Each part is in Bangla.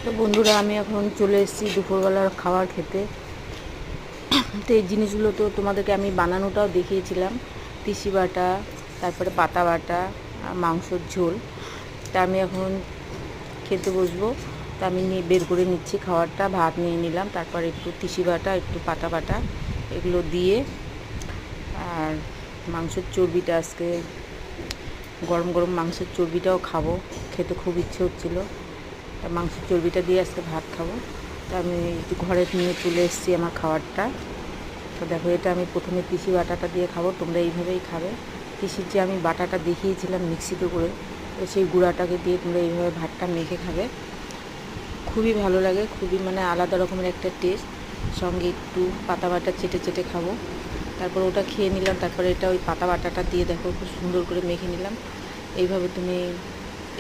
তো বন্ধুরা, আমি এখন চলে এসেছি দুপুরবেলার খাবার খেতে। তো এই জিনিসগুলো তো তোমাদেরকে আমি বানানোটাও দেখিয়েছিলাম, তিসি বাটা, তারপরে পাতা বাটা, মাংসর ঝোল। তা আমি এখন খেতে বসবো। তা আমি বের করে নিচ্ছি খাবারটা, ভাত নিয়ে নিলাম, তারপর একটু তিসি বাটা, একটু পাতা বাটা এগুলো দিয়ে, আর মাংসের চর্বিটা আজকে গরম গরম মাংসের চর্বিটাও খাবো, খেতে খুব ইচ্ছে হচ্ছিলো। তা মাংসের চর্বিটা দিয়ে আজকে ভাত খাবো। তা আমি একটু ঘরে নিয়ে চলে এসেছি আমার খাবারটা। তো দেখো, এটা আমি প্রথমে তিসি বাটাটা দিয়ে খাবো, তোমরা এইভাবেই খাবে। তিসির যে আমি বাটাটা দেখিয়েছিলাম মিক্সিতে করে, তো সেই গুঁড়াটাকে দিয়ে তোমরা এইভাবে ভাতটা মেখে খাবে, খুবই ভালো লাগে, খুবই মানে আলাদা রকমের একটা টেস্ট। সঙ্গে একটু পাতা বাটা চেটে চেটে খাবো। তারপর ওটা খেয়ে নিলাম, তারপরে এটা ওই পাতা বাটাটা দিয়ে দেখো খুব সুন্দর করে মেখে নিলাম। এইভাবে তুমি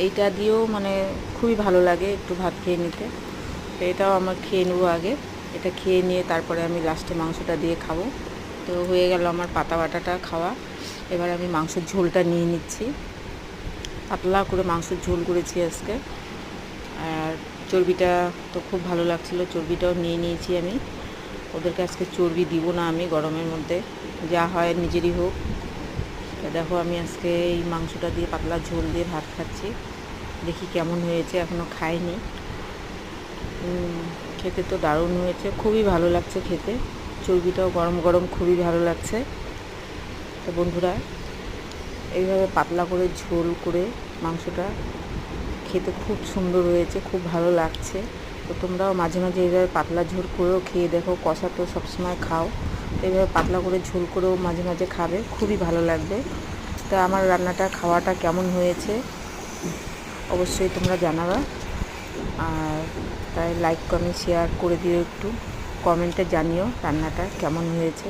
এইটা দিয়েও মানে খুবই ভালো লাগে একটু ভাত খেয়ে নিতে। তো এটাও আমার খেয়ে নেবো আগে, এটা খেয়ে নিয়ে তারপরে আমি লাস্টে মাংসটা দিয়ে খাবো। তো হয়ে গেল আমার পাতা বাটাটা খাওয়া। এবার আমি মাংসের ঝোলটা নিয়ে নিচ্ছি, পাতলা করে মাংসের ঝোল করেছি আজকে। আর চর্বিটা তো খুব ভালো লাগছিলো, চর্বিটাও নিয়ে নিয়েছি আমি। ওদেরকে আজকে চর্বি দিব না আমি গরমের মধ্যে, যা হয় নিজেরই হোক। তো দেখো, আমি আজকে এই মাংসটা দিয়ে পাতলা ঝোল দিয়ে ভাত খাচ্ছি। দেখি কেমন হয়েছে, এখনও খাইনি। খেতে তো দারুণ হয়েছে, খুবই ভালো লাগছে খেতে। চর্বিটাও গরম গরম খুবই ভালো লাগছে। তো বন্ধুরা, এইভাবে পাতলা করে ঝোল করে মাংসটা খেতে খুব সুন্দর হয়েছে, খুব ভালো লাগছে। তো তোমরাও মাঝে মাঝে এইভাবে পাতলা ঝোল করেও খেয়ে দেখো, কষা তো সবসময় খাও, তো এইভাবে পাতলা করে ঝোল করেও মাঝে মাঝে খাবে, খুবই ভালো লাগবে। তো আমার রান্নাটা খাওয়াটা কেমন হয়েছে অবশ্যই তোমরা জানাবা। আর তাই লাইক কমেন্ট শেয়ার করে দিও, একটু কমেন্টে জানিও রান্নাটা কেমন হয়েছে।